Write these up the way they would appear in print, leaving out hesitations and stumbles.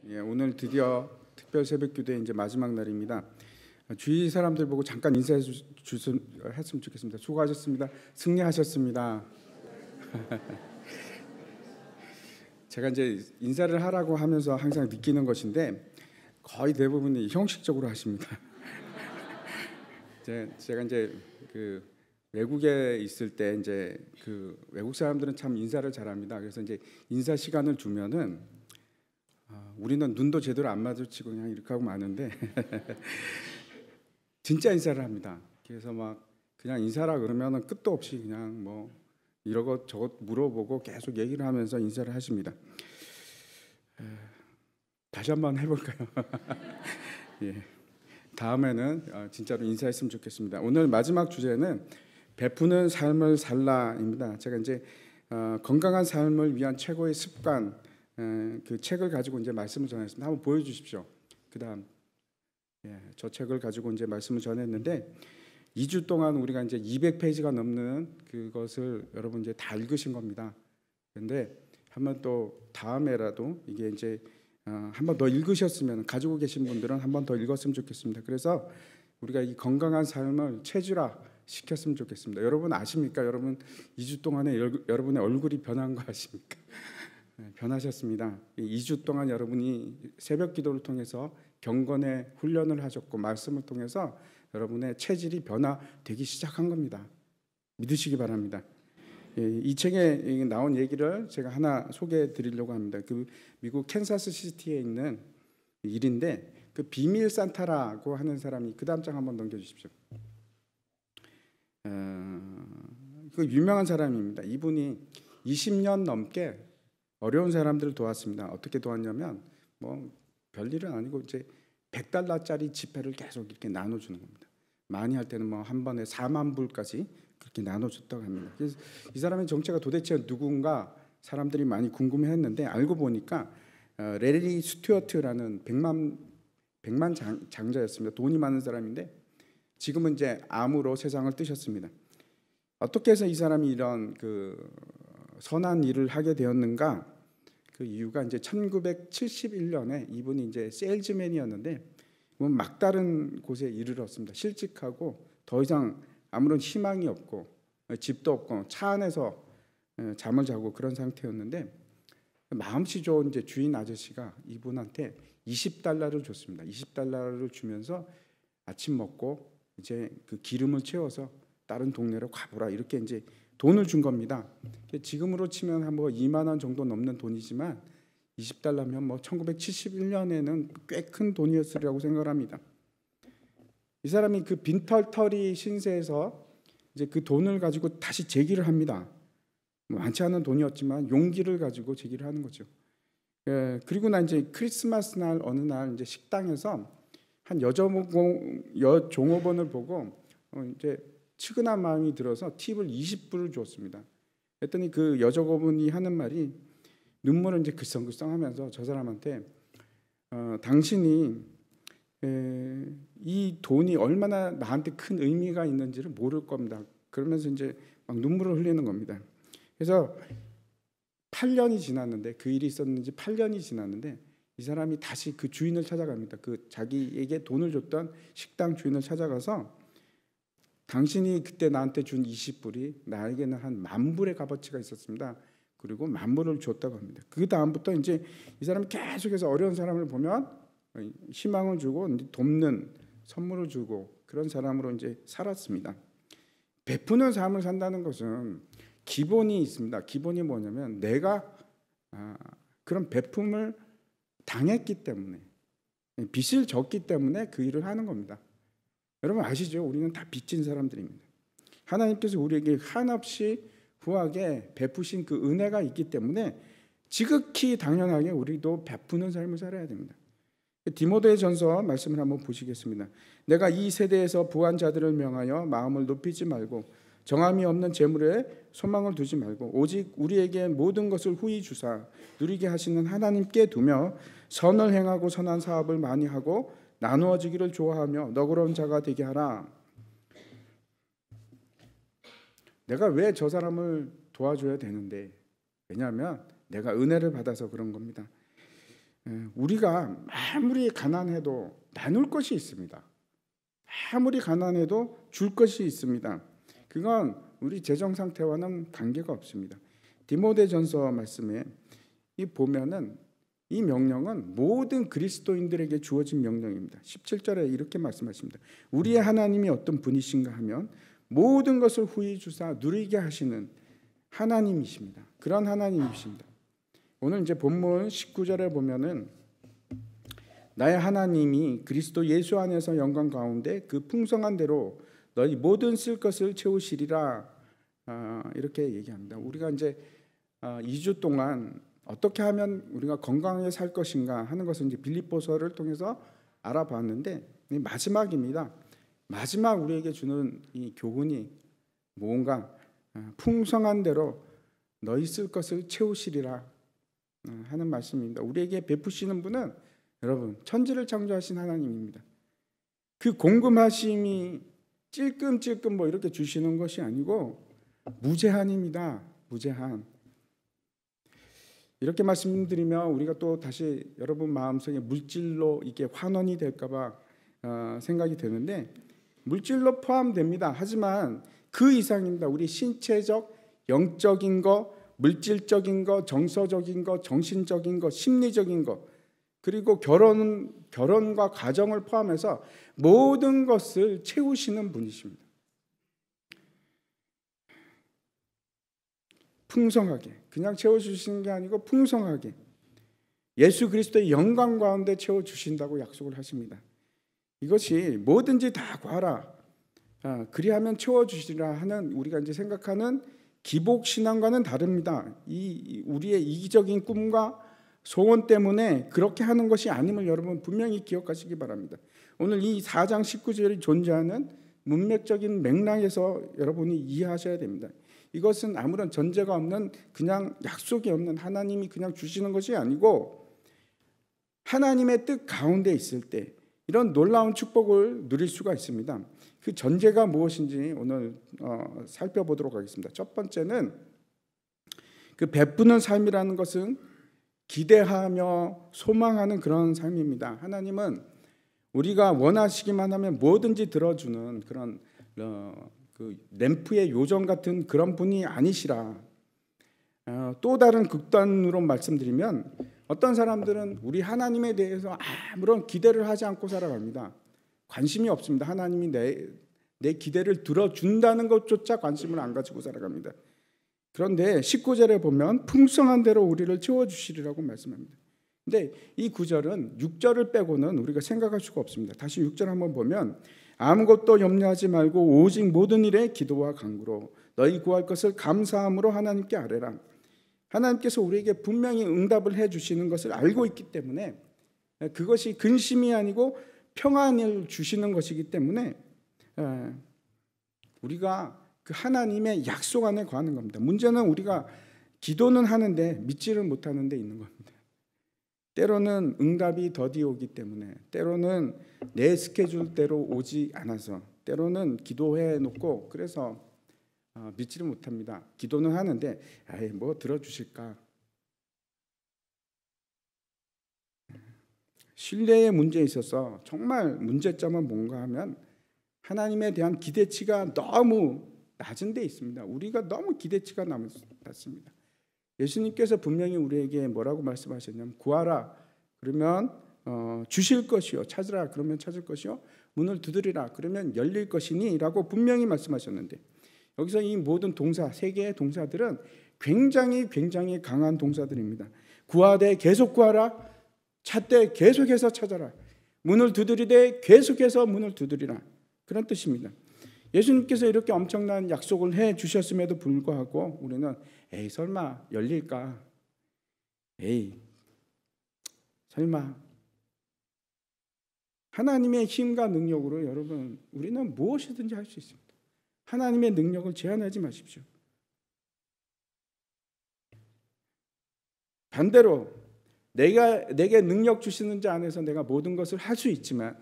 오늘 드디어 특별 새벽기도의 이제 마지막 날입니다. 주위 사람들 보고 잠깐 인사해 했으면 좋겠습니다. 수고하셨습니다. 승리하셨습니다. 제가 이제 인사를 하라고 하면서 항상 느끼는 것인데 거의 대부분이 형식적으로 하십니다. 제가 이제 그 외국에 있을 때 이제 그 외국 사람들은 참 인사를 잘합니다. 그래서 이제 인사 시간을 주면은 우리는 눈도 제대로 안 마주치고 그냥 이렇게 하고 마는데 진짜 인사를 합니다. 그래서 막 그냥 인사라 그러면은 끝도 없이 그냥 뭐 이러고 저것 물어보고 계속 얘기를 하면서 인사를 하십니다. 다시 한번 해볼까요? 예. 다음에는 진짜로 인사했으면 좋겠습니다. 오늘 마지막 주제는 베푸는 삶을 살라입니다. 제가 이제 건강한 삶을 위한 최고의 습관 그 책을 가지고 이제 말씀을 전했습니다. 한번 보여주십시오. 그다음 저 책을 가지고 이제 말씀을 전했는데 2주 동안 우리가 이제 200페이지가 넘는 그것을 여러분 이제 다 읽으신 겁니다. 그런데 한번 또 다음에라도 이게 이제 한 번 더 읽으셨으면 가지고 계신 분들은 한 번 더 읽었으면 좋겠습니다. 그래서 우리가 이 건강한 삶을 체질화 시켰으면 좋겠습니다. 여러분 아십니까? 여러분 2주 동안에 여러분의 얼굴이 변한 거 아십니까? 변하셨습니다. 2주 동안 여러분이 새벽 기도를 통해서 경건의 훈련을 하셨고 말씀을 통해서 여러분의 체질이 변화되기 시작한 겁니다. 믿으시기 바랍니다. 이 책에 나온 얘기를 제가 하나 소개해 드리려고 합니다. 그 미국 캔사스 시티에 있는 일인데 그 비밀 산타라고 하는 사람이 그 다음 장 한번 넘겨주십시오. 그 유명한 사람입니다. 이분이 20년 넘게 어려운 사람들을 도왔습니다. 어떻게 도왔냐면 뭐 별일은 아니고 이제 $100짜리 지폐를 계속 이렇게 나눠주는 겁니다. 많이 할 때는 뭐 한 번에 4만 불까지 그렇게 나눠줬다고 합니다. 그래서 이 사람의 정체가 도대체 누군가 사람들이 많이 궁금해했는데 알고 보니까 레리 스튜어트라는 백만 장자였습니다. 돈이 많은 사람인데 지금은 이제 암으로 세상을 뜨셨습니다. 어떻게 해서 이 사람이 이런 그 선한 일을 하게 되었는가? 그 이유가 이제 1971년에 이분이 이제 세일즈맨이었는데 막다른 곳에 이르렀습니다. 실직하고 더 이상 아무런 희망이 없고 집도 없고 차 안에서 잠을 자고 그런 상태였는데 마음씨 좋은 이제 주인 아저씨가 이분한테 $20를 줬습니다. $20를 주면서 아침 먹고 이제 그 기름을 채워서 다른 동네로 가보라 이렇게 이제 돈을 준 겁니다. 지금으로 치면 한 뭐 2만 원 정도 넘는 돈이지만 $20면 뭐 1971년에는 꽤 큰 돈이었으리라고 생각합니다. 이 사람이 그 빈털터리 신세에서 이제 그 돈을 가지고 다시 재기를 합니다. 많지 않은 돈이었지만 용기를 가지고 재기를 하는 거죠. 그리고 난 이제 크리스마스 날 어느 날 이제 식당에서 한 여종업원을 보고 이제 측은한 마음이 들어서 팁을 20불을 주었습니다. 그랬더니 그 여종업원이 하는 말이 눈물을 이제 글썽글썽하면서 저 사람한테 당신이 이 돈이 얼마나 나한테 큰 의미가 있는지를 모를 겁니다. 그러면서 이제 막 눈물을 흘리는 겁니다. 그래서 8년이 지났는데 그 일이 있었는지 8년이 지났는데 이 사람이 다시 그 주인을 찾아갑니다. 그 자기에게 돈을 줬던 식당 주인을 찾아가서 당신이 그때 나한테 준 20불이 나에게는 한 10,000불의 값어치가 있었습니다. 그리고 10,000불을 줬다고 합니다. 그 다음부터 이제 이 사람이 계속해서 어려운 사람을 보면 희망을 주고 돕는 선물을 주고 그런 사람으로 이제 살았습니다. 베푸는 삶을 산다는 것은 기본이 있습니다. 기본이 뭐냐면 내가 그런 베품을 당했기 때문에 빚을 졌기 때문에 그 일을 하는 겁니다. 여러분 아시죠? 우리는 다 빚진 사람들입니다. 하나님께서 우리에게 한없이 후하게 베푸신 그 은혜가 있기 때문에 지극히 당연하게 우리도 베푸는 삶을 살아야 됩니다. 디모데 전서 말씀을 한번 보시겠습니다. 내가 이 세대에서 부한 자들을 명하여 마음을 높이지 말고 정함이 없는 재물에 소망을 두지 말고 오직 우리에게 모든 것을 후히 주사 누리게 하시는 하나님께 두며 선을 행하고 선한 사업을 많이 하고 나누어지기를 좋아하며 너그러운 자가 되게 하라. 내가 왜 저 사람을 도와줘야 되는데? 왜냐하면 내가 은혜를 받아서 그런 겁니다. 우리가 아무리 가난해도 나눌 것이 있습니다. 아무리 가난해도 줄 것이 있습니다. 그건 우리 재정 상태와는 관계가 없습니다. 디모데전서 말씀에 보면은 이 명령은 모든 그리스도인들에게 주어진 명령입니다. 17절에 이렇게 말씀하십니다. 우리의 하나님이 어떤 분이신가 하면 모든 것을 후히 주사 누리게 하시는 하나님이십니다. 그런 하나님이십니다. 오늘 이제 본문 19절에 보면은 나의 하나님이 그리스도 예수 안에서 영광 가운데 그 풍성한 대로 너희 모든 쓸 것을 채우시리라, 이렇게 얘기합니다. 우리가 이제 2주 동안 어떻게 하면 우리가 건강하게 살 것인가 하는 것을 이제 빌립보서를 통해서 알아봤는데, 마지막입니다. 마지막 우리에게 주는 이 교훈이 뭔가 풍성한 대로 너희 쓸 것을 채우시리라 하는 말씀입니다. 우리에게 베푸시는 분은 여러분 천지를 창조하신 하나님입니다. 그 공급하심이 찔끔찔끔 뭐 이렇게 주시는 것이 아니고 무제한입니다. 무제한. 이렇게 말씀드리면 우리가 또 다시 여러분 마음속에 물질로 이게 환원이 될까봐 생각이 되는데, 물질로 포함됩니다. 하지만 그 이상입니다. 우리 신체적, 영적인 거, 물질적인 거, 정서적인 거, 정신적인 거, 심리적인 거, 그리고 결혼과 가정을 포함해서 모든 것을 채우시는 분이십니다. 풍성하게, 그냥 채워주시는 게 아니고 풍성하게 예수 그리스도의 영광 가운데 채워주신다고 약속을 하십니다. 이것이 뭐든지 다 구하라, 그리하면 채워주시리라 하는 우리가 이제 생각하는 기복신앙과는 다릅니다. 이 우리의 이기적인 꿈과 소원 때문에 그렇게 하는 것이 아님을 여러분 분명히 기억하시기 바랍니다. 오늘 이 4장 19절이 존재하는 문맥적인 맥락에서 여러분이 이해하셔야 됩니다. 이것은 아무런 전제가 없는 그냥 약속이 없는 하나님이 그냥 주시는 것이 아니고 하나님의 뜻 가운데 있을 때 이런 놀라운 축복을 누릴 수가 있습니다. 그 전제가 무엇인지 오늘 살펴보도록 하겠습니다. 첫 번째는 그 베푸는 삶이라는 것은 기대하며 소망하는 그런 삶입니다. 하나님은 우리가 원하시기만 하면 뭐든지 들어주는 그런 그 램프의 요정 같은 그런 분이 아니시라. 또 다른 극단으로 말씀드리면 어떤 사람들은 우리 하나님에 대해서 아무런 기대를 하지 않고 살아갑니다. 관심이 없습니다. 하나님이 내 기대를 들어준다는 것조차 관심을 안 가지고 살아갑니다. 그런데 19절에 보면 풍성한 대로 우리를 채워주시리라고 말씀합니다. 근데 이 구절은 6절을 빼고는 우리가 생각할 수가 없습니다. 다시 6절 한번 보면 아무것도 염려하지 말고 오직 모든 일에 기도와 간구로 너희 구할 것을 감사함으로 하나님께 아뢰라. 하나님께서 우리에게 분명히 응답을 해주시는 것을 알고 있기 때문에 그것이 근심이 아니고 평안을 주시는 것이기 때문에 우리가 그 하나님의 약속 안에 거하는 겁니다. 문제는 우리가 기도는 하는데 믿지를 못하는 데 있는 겁니다. 때로는 응답이 더디 오기 때문에, 때로는 내 스케줄대로 오지 않아서, 때로는 기도해 놓고 그래서 믿지를 못합니다. 기도는 하는데 뭐 들어주실까? 신뢰의 문제에 있어서 정말 문제점은 뭔가 하면 하나님에 대한 기대치가 너무 낮은 데 있습니다. 우리가 너무 기대치가 낮습니다. 예수님께서 분명히 우리에게 뭐라고 말씀하셨냐면 구하라 그러면 주실 것이요, 찾으라 그러면 찾을 것이요, 문을 두드리라 그러면 열릴 것이니 라고 분명히 말씀하셨는데, 여기서 이 모든 동사, 세 개의 동사들은 굉장히 강한 동사들입니다. 구하되 계속 구하라, 찾되 계속해서 찾아라, 문을 두드리되 계속해서 문을 두드리라, 그런 뜻입니다. 예수님께서 이렇게 엄청난 약속을 해 주셨음에도 불구하고 우리는 에이 설마 열릴까? 에이 설마. 하나님의 힘과 능력으로 여러분 우리는 무엇이든지 할 수 있습니다. 하나님의 능력을 제한하지 마십시오. 반대로 내게 능력 주시는 자 안에서 내가 모든 것을 할 수 있지만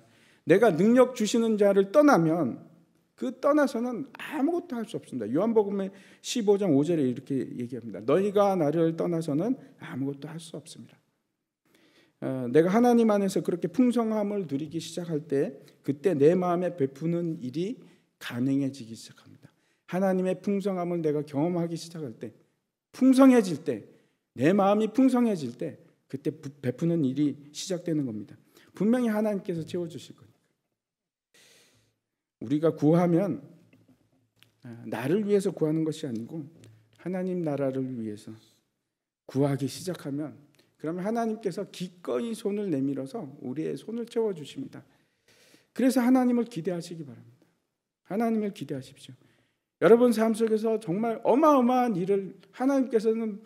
내가 능력 주시는 자를 떠나면 그 떠나서는 아무것도 할 수 없습니다. 요한복음의 15장 5절에 이렇게 얘기합니다. 너희가 나를 떠나서는 아무것도 할 수 없습니다. 내가 하나님 안에서 그렇게 풍성함을 누리기 시작할 때 그때 내 마음에 베푸는 일이 가능해지기 시작합니다. 하나님의 풍성함을 내가 경험하기 시작할 때, 풍성해질 때, 내 마음이 풍성해질 때 그때 베푸는 일이 시작되는 겁니다. 분명히 하나님께서 채워주실 거니까. 우리가 구하면 나를 위해서 구하는 것이 아니고 하나님 나라를 위해서 구하기 시작하면 그러면 하나님께서 기꺼이 손을 내밀어서 우리의 손을 채워주십니다. 그래서 하나님을 기대하시기 바랍니다. 하나님을 기대하십시오. 여러분 삶 속에서 정말 어마어마한 일을 하나님께서는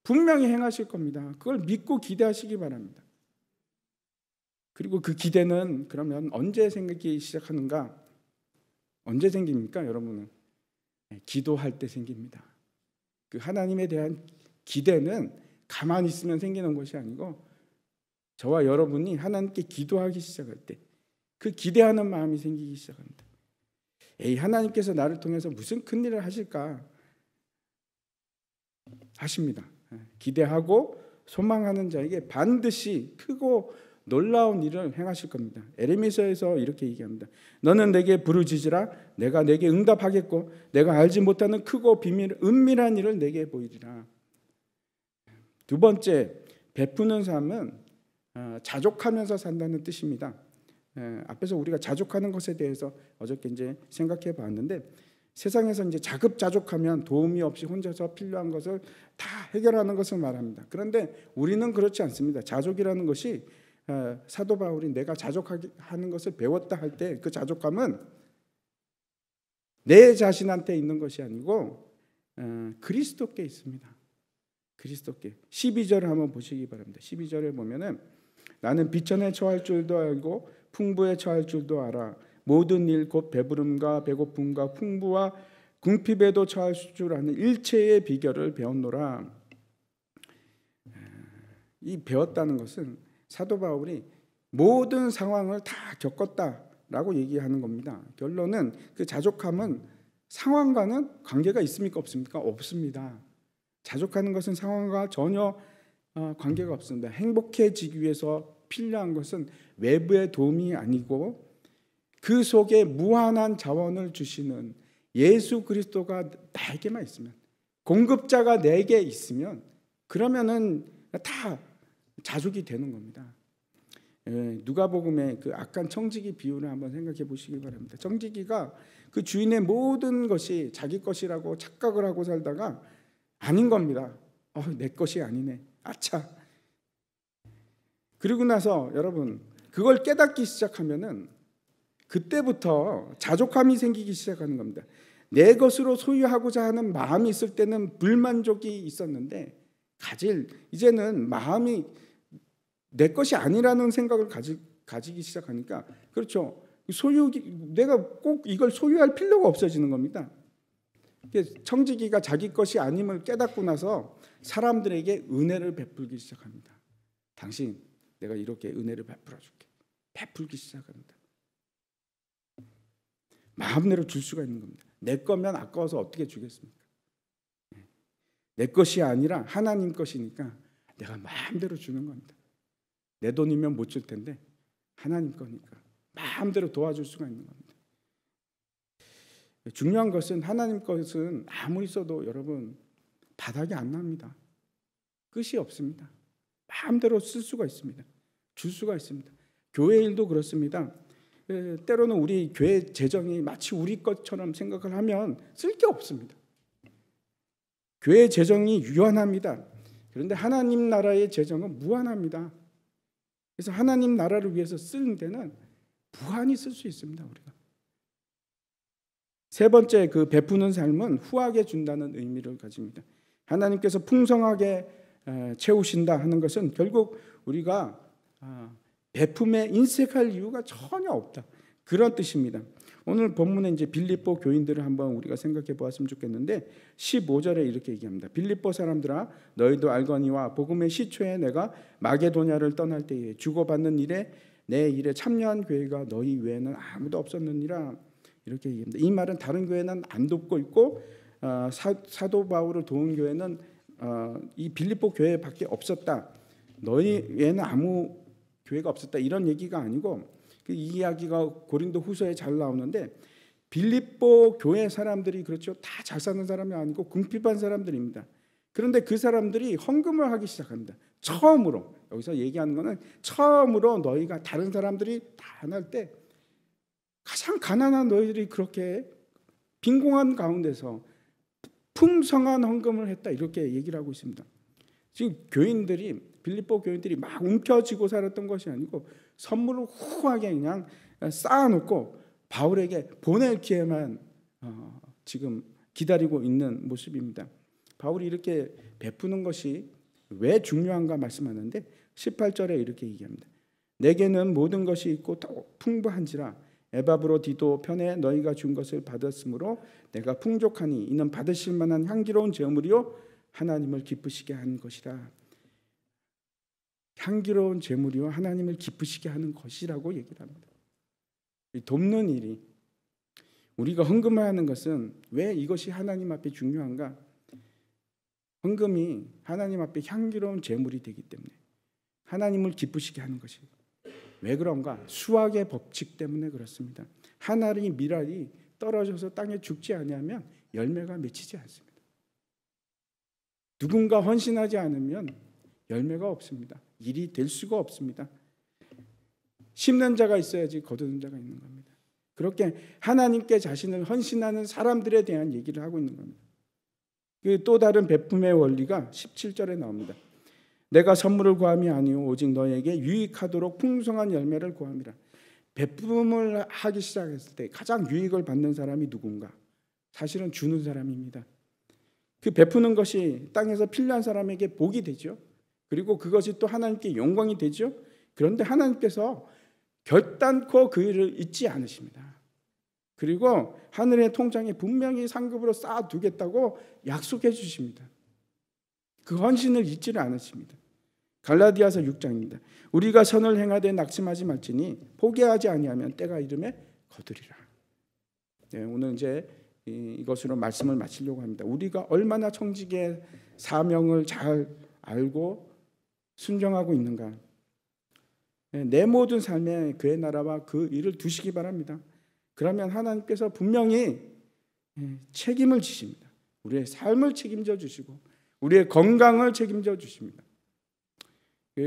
분명히 행하실 겁니다. 그걸 믿고 기대하시기 바랍니다. 그리고 그 기대는 그러면 언제 생기기 시작하는가? 언제 생깁니까, 여러분은? 기도할 때 생깁니다. 그 하나님에 대한 기대는 가만히 있으면 생기는 것이 아니고 저와 여러분이 하나님께 기도하기 시작할 때 그 기대하는 마음이 생기기 시작합니다. 하나님께서 나를 통해서 무슨 큰 일을 하실까? 하십니다. 기대하고 소망하는 자에게 반드시 크고 놀라운 일을 행하실 겁니다. 에레미야서에서 이렇게 얘기합니다. 너는 내게 부르짖으라 내가 내게 응답하겠고 내가 알지 못하는 크고 은밀한 일을 내게 보이리라. 두 번째, 베푸는 삶은 자족하면서 산다는 뜻입니다. 앞에서 우리가 자족하는 것에 대해서 어저께 이제 생각해 봤는데 세상에서 이제 자급자족하면 도움이 없이 혼자서 필요한 것을 다 해결하는 것을 말합니다. 그런데 우리는 그렇지 않습니다. 자족이라는 것이 사도 바울이 내가 자족하는 것을 배웠다 할 때 그 자족감은 내 자신한테 있는 것이 아니고 그리스도께 있습니다. 그리스도께. 12절을 한번 보시기 바랍니다. 12절에 보면은 나는 비천에 처할 줄도 알고 풍부에 처할 줄도 알아. 모든 일 곧 배부름과 배고픔과 풍부와 궁핍에도 처할 줄 아는 일체의 비결을 배웠노라. 이 배웠다는 것은 사도 바울이 모든 상황을 다 겪었다라고 얘기하는 겁니다. 결론은 그 자족함은 상황과는 관계가 있습니까? 없습니까? 없습니다. 자족하는 것은 상황과 전혀 관계가 없습니다. 행복해지기 위해서 필요한 것은 외부의 도움이 아니고 그 속에 무한한 자원을 주시는 예수 그리스도가 나에게만 있으면, 공급자가 내게 있으면 그러면은 다 자족이 되는 겁니다. 누가복음의 그 악한 청지기 비유를 한번 생각해 보시기 바랍니다. 청지기가 그 주인의 모든 것이 자기 것이라고 착각을 하고 살다가 아닌 겁니다. 내 것이 아니네. 아차. 그리고 나서 여러분 그걸 깨닫기 시작하면은 그때부터 자족함이 생기기 시작하는 겁니다. 내 것으로 소유하고자 하는 마음이 있을 때는 불만족이 있었는데 이제는 마음이 내 것이 아니라는 생각을 가지기 시작하니까 그렇죠. 내가 꼭 이걸 소유할 필요가 없어지는 겁니다. 청지기가 자기 것이 아님을 깨닫고 나서 사람들에게 은혜를 베풀기 시작합니다. 당신 내가 이렇게 은혜를 베풀어 줄게. 베풀기 시작합니다. 마음대로 줄 수가 있는 겁니다. 내 거면 아까워서 어떻게 주겠습니까? 내 것이 아니라 하나님 것이니까 내가 마음대로 주는 겁니다. 내 돈이면 못 줄 텐데 하나님 거니까 마음대로 도와줄 수가 있는 겁니다. 중요한 것은 하나님 것은 아무리 써도 여러분 바닥이 안 납니다. 끝이 없습니다. 마음대로 쓸 수가 있습니다. 줄 수가 있습니다. 교회 일도 그렇습니다. 때로는 우리 교회 재정이 마치 우리 것처럼 생각을 하면 쓸 게 없습니다. 교회 재정이 유한합니다. 그런데 하나님 나라의 재정은 무한합니다. 그래서 하나님 나라를 위해서 쓰는 데는 무한히 쓸 수 있습니다. 우리가. 세 번째, 그 베푸는 삶은 후하게 준다는 의미를 가집니다. 하나님께서 풍성하게 채우신다 하는 것은 결국 우리가 베품에 인색할 이유가 전혀 없다. 그런 뜻입니다. 오늘 본문에 이제 빌립보 교인들을 한번 우리가 생각해 보았으면 좋겠는데 15절에 이렇게 얘기합니다. 빌립보 사람들아 너희도 알거니와 복음의 시초에 내가 마게도냐를 떠날 때에 주고받는 일에 내 일에 참여한 교회가 너희 외에는 아무도 없었느니라. 이렇게 얘기합니다. 이 말은 다른 교회는 안 돕고 있고 사도 바울을 도운 교회는 이 빌립보 교회밖에 없었다. 너희 외에는 아무 교회가 없었다 이런 얘기가 아니고 그 이야기가 고린도 후서에 잘 나오는데 빌립보 교회 사람들이 그렇죠. 다 잘 사는 사람이 아니고 궁핍한 사람들입니다. 그런데 그 사람들이 헌금을 하기 시작합니다. 처음으로 여기서 얘기하는 거는 처음으로 너희가 다른 사람들이 다 안 할 때 가장 가난한 너희들이 그렇게 빈공한 가운데서 풍성한 헌금을 했다 이렇게 얘기를 하고 있습니다. 지금 교인들이 빌립보 교인들이 막 움켜쥐고 살았던 것이 아니고 선물을 후하게 그냥 쌓아놓고 바울에게 보낼 기회만 지금 기다리고 있는 모습입니다. 바울이 이렇게 베푸는 것이 왜 중요한가 말씀하는데 18절에 이렇게 얘기합니다. 내게는 모든 것이 있고 풍부한지라 에바브로디도 편에 너희가 준 것을 받았으므로 내가 풍족하니 이는 받으실 만한 향기로운 제물이요 하나님을 기쁘시게 하는 것이라. 향기로운 제물이요 하나님을 기쁘시게 하는 것이라고 얘기를 합니다. 돕는 일이 우리가 헌금을 하는 것은 왜 이것이 하나님 앞에 중요한가? 헌금이 하나님 앞에 향기로운 제물이 되기 때문에 하나님을 기쁘시게 하는 것이 왜 그런가? 수학의 법칙 때문에 그렇습니다. 하나의 밀알이 떨어져서 땅에 죽지 아니하면 열매가 맺히지 않습니다. 누군가 헌신하지 않으면 열매가 없습니다. 일이 될 수가 없습니다. 심는 자가 있어야지 거두는 자가 있는 겁니다. 그렇게 하나님께 자신을 헌신하는 사람들에 대한 얘기를 하고 있는 겁니다. 또 다른 베품의 원리가 17절에 나옵니다. 내가 선물을 구함이 아니오 오직 너에게 유익하도록 풍성한 열매를 구함이라. 베품을 하기 시작했을 때 가장 유익을 받는 사람이 누군가? 사실은 주는 사람입니다. 그 베푸는 것이 땅에서 필요한 사람에게 복이 되죠. 그리고 그것이 또 하나님께 영광이 되죠. 그런데 하나님께서 결단코 그 일을 잊지 않으십니다. 그리고 하늘의 통장에 분명히 상급으로 쌓아두겠다고 약속해 주십니다. 그 헌신을 잊지를 않으십니다. 갈라디아서 6장입니다. 우리가 선을 행하되 낙심하지 말지니 포기하지 아니하면 때가 이르매 거두리라. 네, 오늘 이제 이것으로 말씀을 마치려고 합니다. 우리가 얼마나 청지기의 사명을 잘 알고 순종하고 있는가? 내 모든 삶에 그의 나라와 그 일을 두시기 바랍니다. 그러면 하나님께서 분명히 책임을 지십니다. 우리의 삶을 책임져 주시고 우리의 건강을 책임져 주십니다.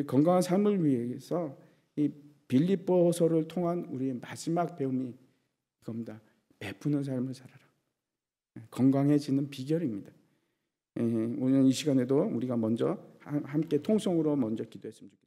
건강한 삶을 위해서 이 빌립보서를 통한 우리의 마지막 배움이 이겁니다. 베푸는 삶을 살아라. 건강해지는 비결입니다. 오늘 이 시간에도 우리가 먼저 함께 통성으로 먼저 기도했으면 좋겠습니다.